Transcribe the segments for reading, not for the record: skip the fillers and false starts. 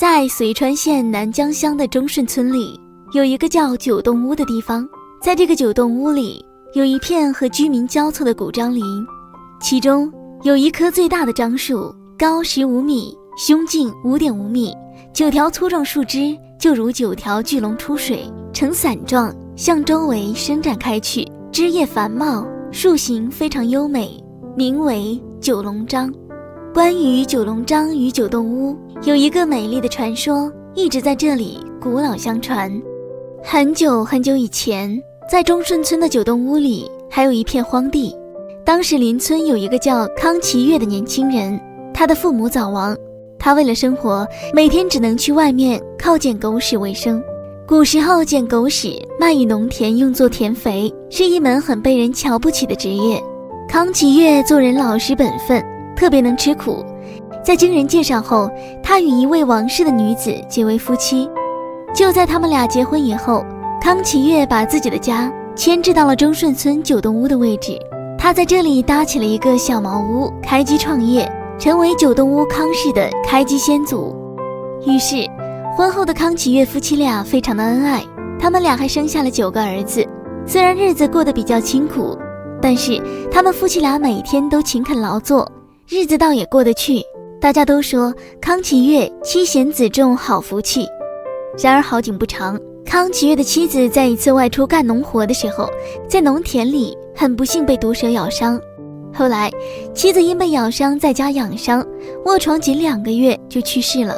在随川县南江乡的中顺村里，有一个叫九洞屋的地方。在这个九洞屋里，有一片和居民交错的古樟林，其中有一棵最大的樟树，高15米，胸径5.5米，9条粗壮树枝就如9条巨龙出水，呈伞状向周围伸展开去，枝叶繁茂，树形非常优美，名为九龙樟。关于九龙樟与九洞屋，有一个美丽的传说，一直在这里古老相传。很久很久以前，在中顺村的九洞屋里还有一片荒地。当时邻村有一个叫康其月的年轻人，他的父母早亡，他为了生活，每天只能去外面靠捡狗屎为生。古时候捡狗屎卖与农田用作田肥，是一门很被人瞧不起的职业。康其月做人老实本分，特别能吃苦。在经人介绍后，他与一位王氏的女子结为夫妻。就在他们俩结婚以后，康其月把自己的家迁至到了中顺村九洞屋的位置。他在这里搭起了一个小茅屋，开基创业，成为九洞屋康氏的开基先祖。于是婚后的康其月夫妻俩非常的恩爱，他们俩还生下了9个儿子。虽然日子过得比较清苦，但是他们夫妻俩每天都勤恳劳作，日子倒也过得去。大家都说康其月妻贤子重，好福气。然而好景不长，康其月的妻子在一次外出干农活的时候，在农田里很不幸被毒蛇咬伤。后来妻子因被咬伤在家养伤，卧床仅2个月就去世了。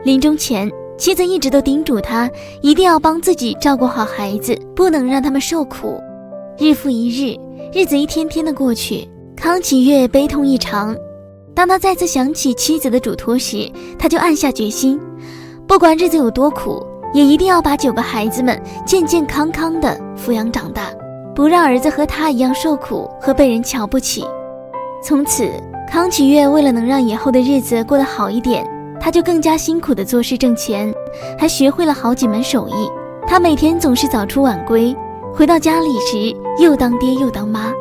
临终前，妻子一直都叮嘱他一定要帮自己照顾好孩子，不能让他们受苦。日复一日，日子一天天的过去，康其月悲痛异常。当他再次想起妻子的嘱托时，他就暗下决心，不管日子有多苦，也一定要把9个孩子们健健康康的抚养长大，不让儿子和他一样受苦和被人瞧不起。从此，康其月为了能让以后的日子过得好一点，他就更加辛苦地做事挣钱，还学会了好几门手艺。他每天总是早出晚归，回到家里时又当爹又当妈。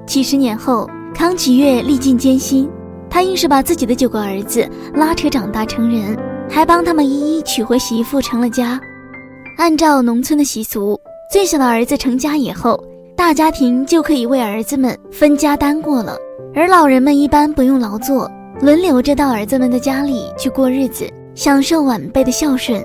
几十年后，康其月历尽艰辛，他硬是把自己的9个儿子拉扯长大成人，还帮他们一一娶回媳妇成了家。按照农村的习俗，最小的儿子成家以后，大家庭就可以为儿子们分家担过了，而老人们一般不用劳作，轮流着到儿子们的家里去过日子，享受晚辈的孝顺。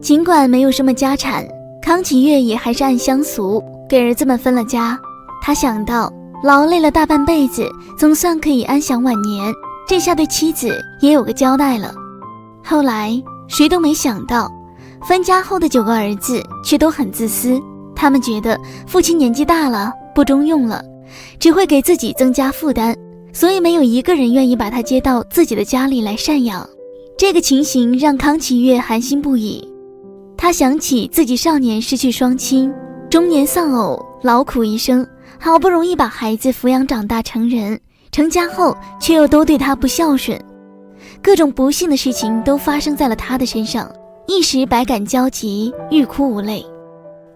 尽管没有什么家产，康其月也还是按乡俗给儿子们分了家。他想到劳累了大半辈子，总算可以安享晚年，这下对妻子也有个交代了。后来谁都没想到，分家后的9个儿子却都很自私，他们觉得父亲年纪大了，不中用了，只会给自己增加负担，所以没有一个人愿意把他接到自己的家里来赡养。这个情形让康其月寒心不已。他想起自己少年失去双亲，中年丧偶，劳苦一生，好不容易把孩子抚养长大成人，成家后却又都对他不孝顺，各种不幸的事情都发生在了他的身上，一时百感交集，欲哭无泪。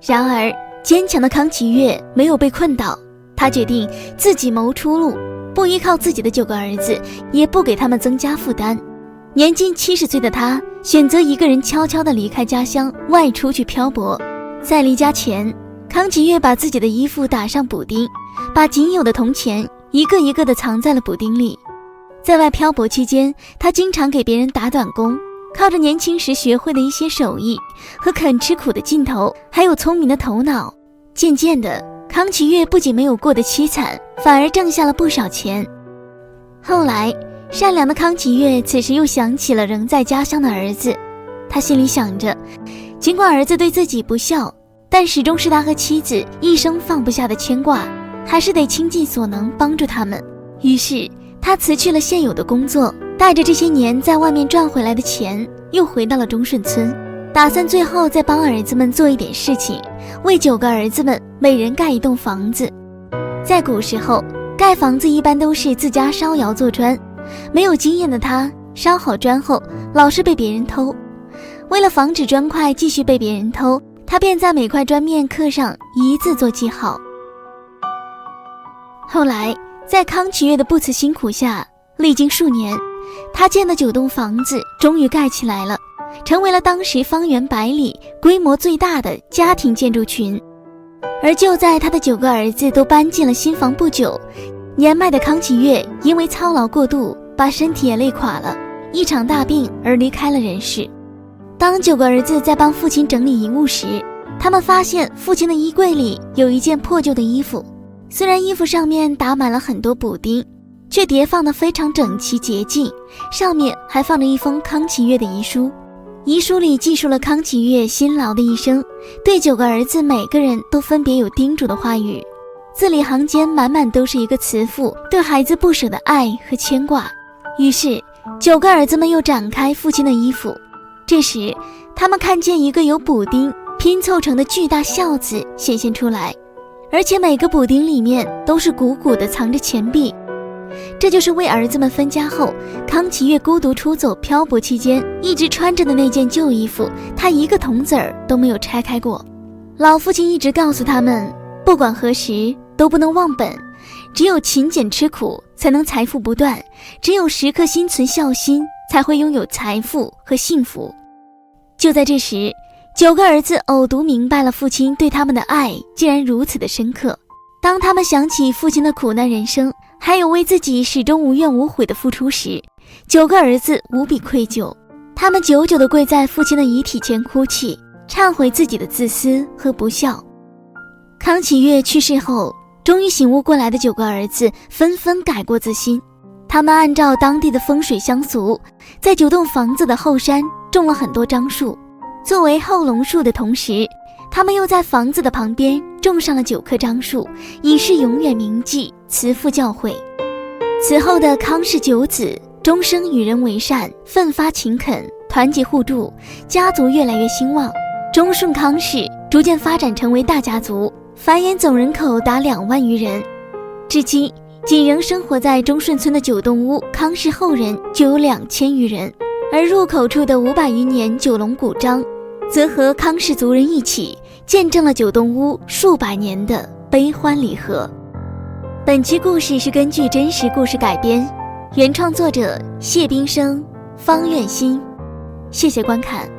然而坚强的康其月没有被困倒，他决定自己谋出路，不依靠自己的9个儿子，也不给他们增加负担。年近70岁的他选择一个人悄悄地离开家乡，外出去漂泊。在离家前，康其月把自己的衣服打上补丁，把仅有的铜钱一个一个地藏在了补丁里。在外漂泊期间，他经常给别人打短工，靠着年轻时学会的一些手艺和肯吃苦的劲头，还有聪明的头脑，渐渐的，康其月不仅没有过得凄惨，反而挣下了不少钱。后来善良的康其月此时又想起了仍在家乡的儿子，他心里想着，尽管儿子对自己不孝，但始终是他和妻子一生放不下的牵挂，还是得倾尽所能帮助他们。于是他辞去了现有的工作，带着这些年在外面赚回来的钱，又回到了中顺村，打算最后再帮儿子们做一点事情，为9个儿子们每人盖一栋房子。在古时候，盖房子一般都是自家烧窑做砖，没有经验的他烧好砖后老是被别人偷，为了防止砖块继续被别人偷，他便在每块砖面刻上1字做记号。后来在康其月的不辞辛苦下，历经数年，他建的9栋房子终于盖起来了，成为了当时方圆100里规模最大的家庭建筑群。而就在他的9个儿子都搬进了新房不久，年迈的康启岳因为操劳过度，把身体也累垮了，一场大病而离开了人世。当9个儿子在帮父亲整理遗物时，他们发现父亲的衣柜里有一件破旧的衣服，虽然衣服上面打满了很多补丁，却叠放得非常整齐洁净，上面还放着一封康启岳的遗书。遗书里记述了康启岳辛劳的一生，对9个儿子每个人都分别有叮嘱的话语，字里行间满满都是一个慈父对孩子不舍的爱和牵挂。于是9个儿子们又展开父亲的衣服，这时他们看见一个由补丁拼凑成的巨大孝字显现出来，而且每个补丁里面都是鼓鼓的藏着钱币。这就是为儿子们分家后，康启岳孤独出走漂泊期间一直穿着的那件旧衣服，他一个铜子儿都没有拆开过。老父亲一直告诉他们，不管何时都不能忘本，只有勤俭吃苦才能财富不断，只有时刻心存孝心才会拥有财富和幸福。就在这时，9个儿子偶读明白了父亲对他们的爱竟然如此的深刻。当他们想起父亲的苦难人生，还有为自己始终无怨无悔的付出时，9个儿子无比愧疚，他们久久地跪在父亲的遗体前哭泣，忏悔自己的自私和不孝。康启岳去世后，终于醒悟过来的9个儿子纷纷改过自新，他们按照当地的风水乡俗，在9栋房子的后山种了很多樟树，作为后龙树的同时，他们又在房子的旁边种上了9棵樟树，以示永远铭记慈父教诲。此后的康氏9子终生与人为善，奋发勤恳，团结互助，家族越来越兴旺。忠顺康氏逐渐发展成为大家族，繁衍总人口达2万余人。至今仅仍生活在忠顺村的9栋屋康氏后人就有2000余人，而入口处的500余年九龙古章则和康氏族人一起见证了9栋屋数百年的悲欢离合。本期故事是根据真实故事改编，原创作者谢冰生、方苑新。谢谢观看。